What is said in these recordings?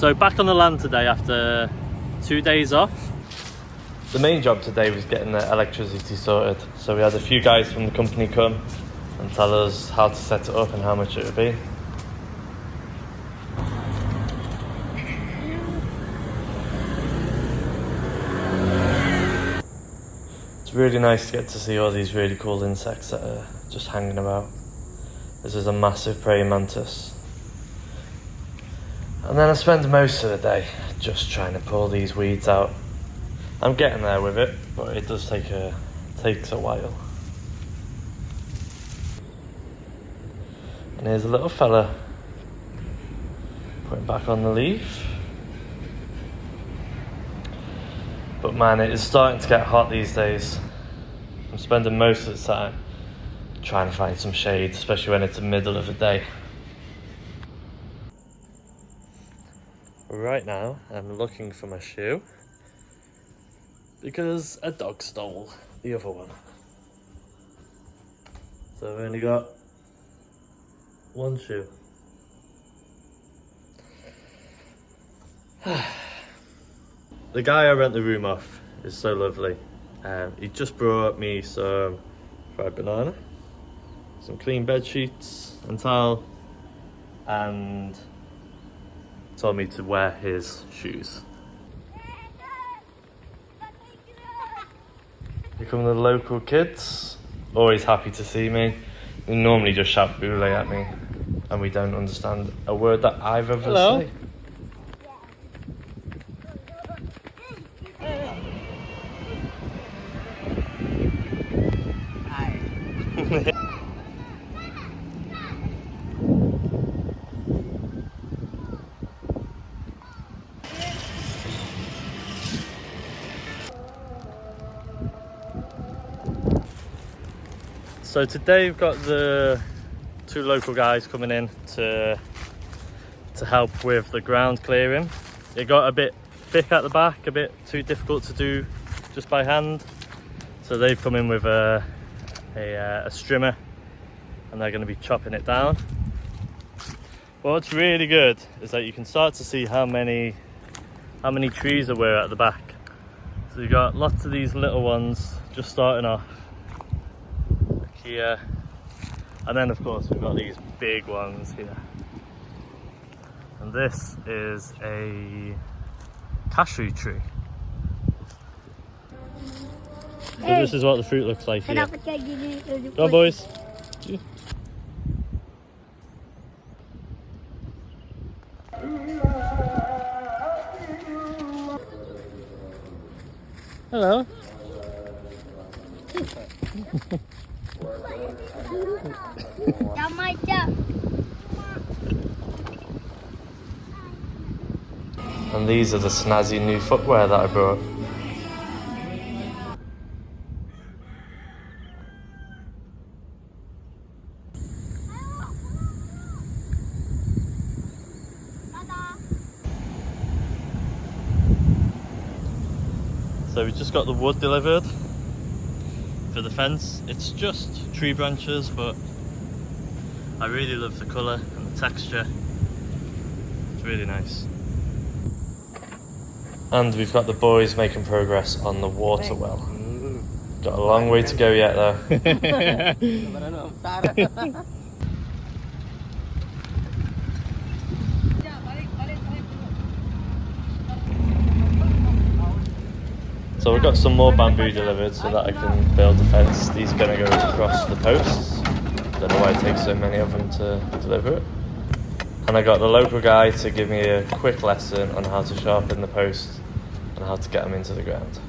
So back on the land today after 2 days off. The main job today was getting the electricity sorted. So we had a few guys from the company come and tell us how to set it up and how much it would be. It's really nice to get to see all these really cool insects that are just hanging about. This is a massive praying mantis. And then I spend most of the day just trying to pull these weeds out. I'm getting there with it, but it does takes a while. And here's a little fella putting back on the leaf. But man, it is starting to get hot these days. I'm spending most of the time trying to find some shade, especially when it's the middle of the day. Right now, I'm looking for my shoe because a dog stole the other one. So I've only got one shoe. The guy I rent the room off is so lovely. He just brought me some fried banana, some clean bed sheets and towel, and told me to wear his shoes. Here come the local kids, always happy to see me. They normally just shout boule at me, and we don't understand a word that I've ever said. So today we've got the two local guys coming in to help with the ground clearing. It got a bit thick at the back, a bit too difficult to do just by hand. So they've come in with a strimmer and they're going to be chopping it down. But what's really good is that you can start to see how many trees there were at the back. So you've got lots of these little ones just starting off here, and then of course we've got these big ones here, and this is a cashew tree. So this is what the fruit looks like here. Go on, boys. Hello. And these are the snazzy new footwear that I brought. So we just got the wood delivered for the fence. It's just tree branches, but I really love the colour and the texture. It's really nice. And we've got the boys making progress on the water well. Got a long way to go yet though. So we've got some more bamboo delivered so that I can build the fence. These are going to go across the posts. Don't know why it takes so many of them to deliver it. And I got the local guy to give me a quick lesson on how to sharpen the posts and how to get them into the ground.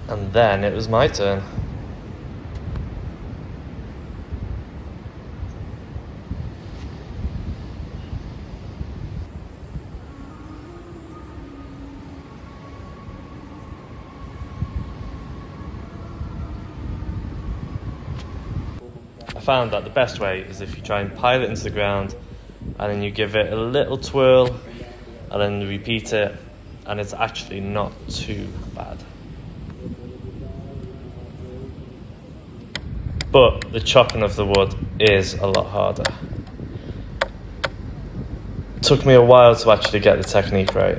And then it was my turn. I found that the best way is if you try and pile it into the ground and then you give it a little twirl and then repeat it, and it's actually not too bad. But the chopping of the wood is a lot harder. took me a while to actually get the technique right.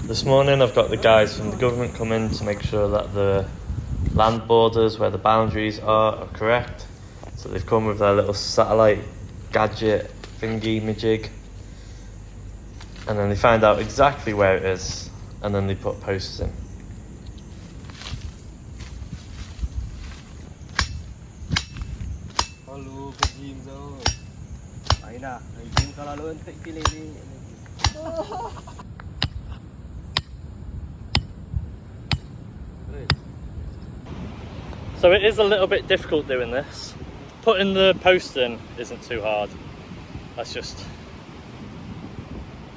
This morning I've got the guys from the government come in to make sure that the land borders, where the boundaries are correct. So they've come with their little satellite gadget thingy majig, and then they find out exactly where it is, and then they put posts in. So it is a little bit difficult doing this. Putting the post in isn't too hard. That's just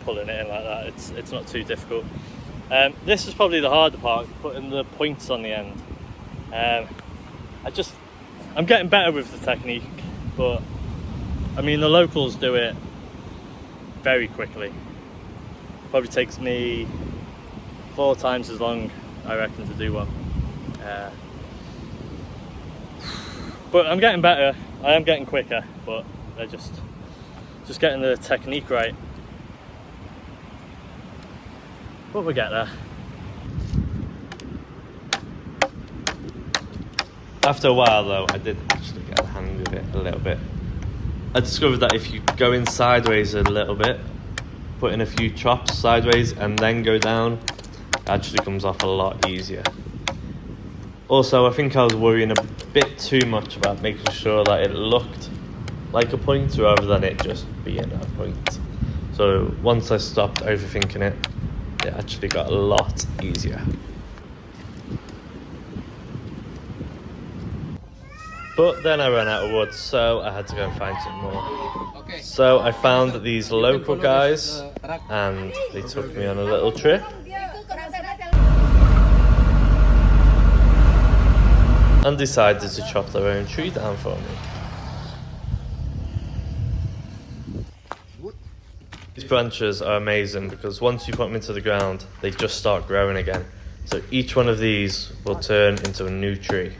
pulling it in like that. It's not too difficult. This is probably the harder part, putting the points on the end. I'm getting better with the technique, but I mean the locals do it very quickly. Probably takes me 4 times as long, I reckon, to do one. But I'm getting better. I am getting quicker, but they're just getting the technique right. But we'll get there. After a while though, I did actually get the hang of it a little bit. I discovered that if you go in sideways a little bit, put in a few chops sideways and then go down, it actually comes off a lot easier. Also, I think I was worrying a bit too much about making sure that it looked like a point rather than it just being a point. So once I stopped overthinking it, it actually got a lot easier. But then I ran out of wood, so I had to go and find some more. So I found these local guys and they took me on a little trip. And decided to chop their own tree down for me. These branches are amazing because once you put them into the ground, they just start growing again. So each one of these will turn into a new tree.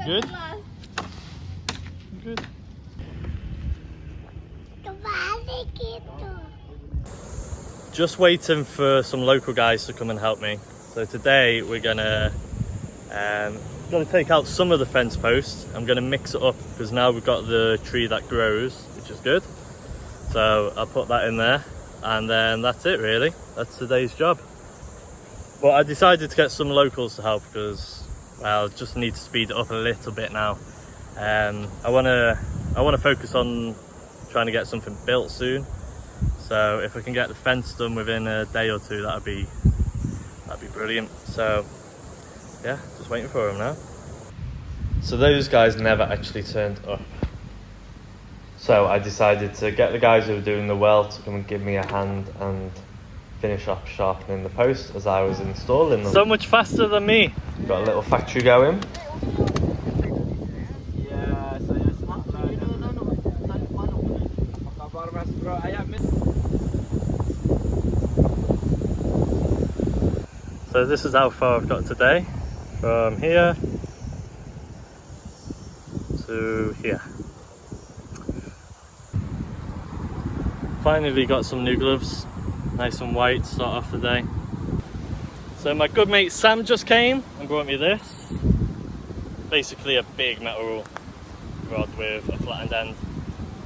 Good? Good. Just waiting for some local guys to come and help me. So today we're gonna take out some of the fence posts. I'm gonna mix it up because now we've got the tree that grows, which is good. So I'll put that in there, and then that's it really. That's today's job. But I decided to get some locals to help because, well, just need to speed it up a little bit now. I wanna focus on trying to get something built soon. So if I can get the fence done within a day or two, that'd be brilliant. So yeah, just waiting for them now. So those guys never actually turned up. So I decided to get the guys who were doing the well to come and give me a hand and finish up sharpening the posts as I was installing them. So much faster than me. Got a little factory going. So this is how far I've got today, from here to here. Finally got some new gloves, nice and white, start off the day. So my good mate Sam just came and brought me this. Basically a big metal rod with a flattened end,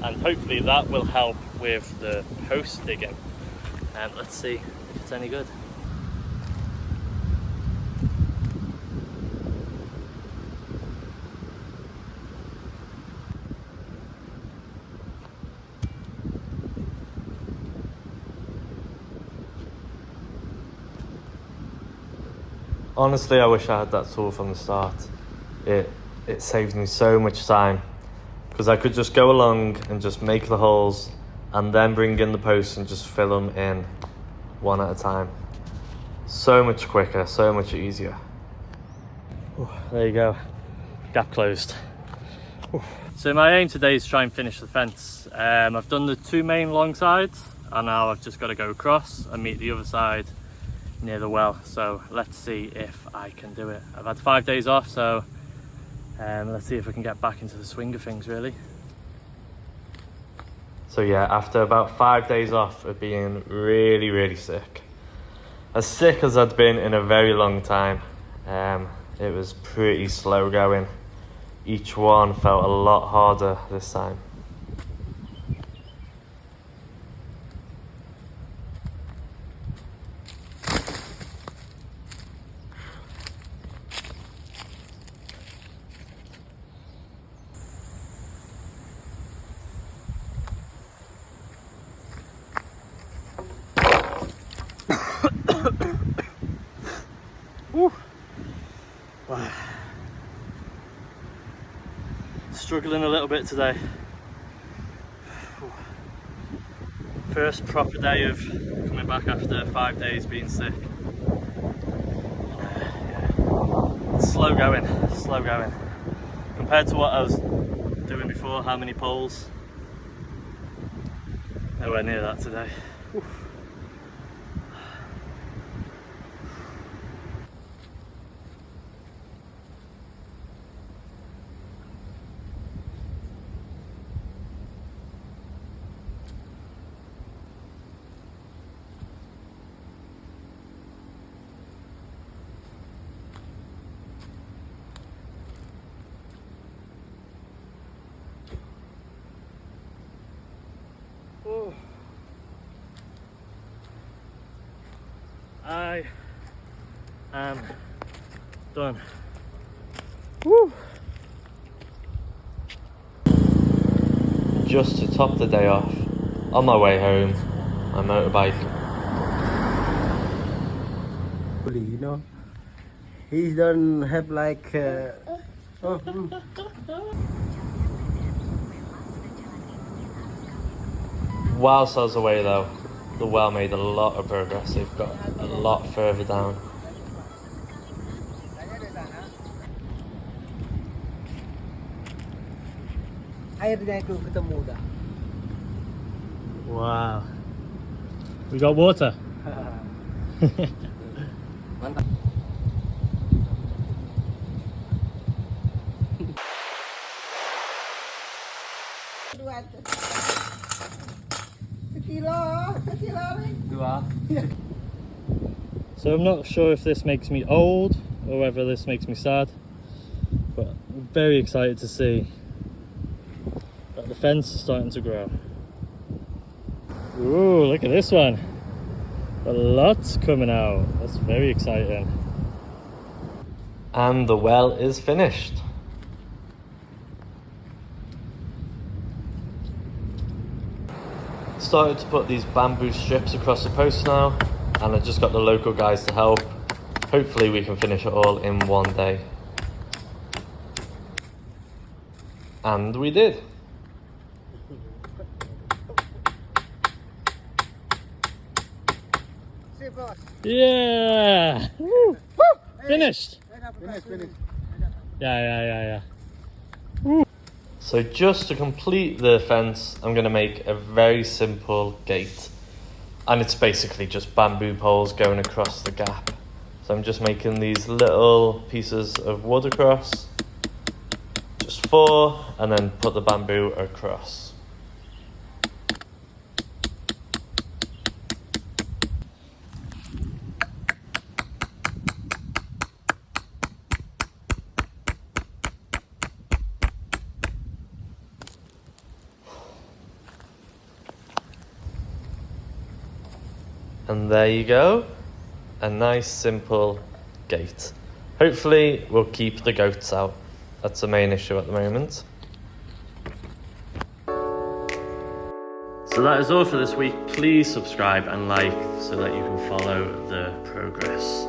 and hopefully that will help with the post digging. And let's see if it's any good. Honestly, I wish I had that tool from the start. It saved me so much time because I could just go along and just make the holes and then bring in the posts and just fill them in one at a time. So much quicker, so much easier. Oh, there you go. gap closed. So my aim today is to try and finish the fence. I've done the 2 main long sides, and now I've just got to go across and meet the other side near the well. So let's see if I can do it. I've had 5 days off, so let's see if we can get back into the swing of things, really. So yeah, after about 5 days off of being really sick, as sick as I'd been in a very long time, it was pretty slow going. Each one felt a lot harder this time. Wow. Struggling a little bit today. First proper day of coming back after 5 days being sick. Yeah. It's slow going. Compared to what I was doing before, how many poles? Nowhere near that today. Oof. I am done. Woo. Just to top the day off, on my way home, my motorbike. You know, he don't have like. Whilst I was away though, the well made a lot of progress. They've got a lot further down. Wow. We got water. So I'm not sure if this makes me old or whether this makes me sad, but I'm very excited to see that the fence is starting to grow. Ooh, look at this one. A lot's coming out. That's very exciting. And the well is finished. Started to put these bamboo strips across the post now, and I just got the local guys to help. Hopefully we can finish it all in one day. And we did. Yeah! Woo. Finished! Yeah. Woo. So just to complete the fence, I'm going to make a very simple gate. And it's basically just bamboo poles going across the gap. So I'm just making these little pieces of wood across. Just 4, and then put the bamboo across. And there you go, a nice simple gate. Hopefully we'll keep the goats out. That's the main issue at the moment. So that is all for this week. Please subscribe and like so that you can follow the progress.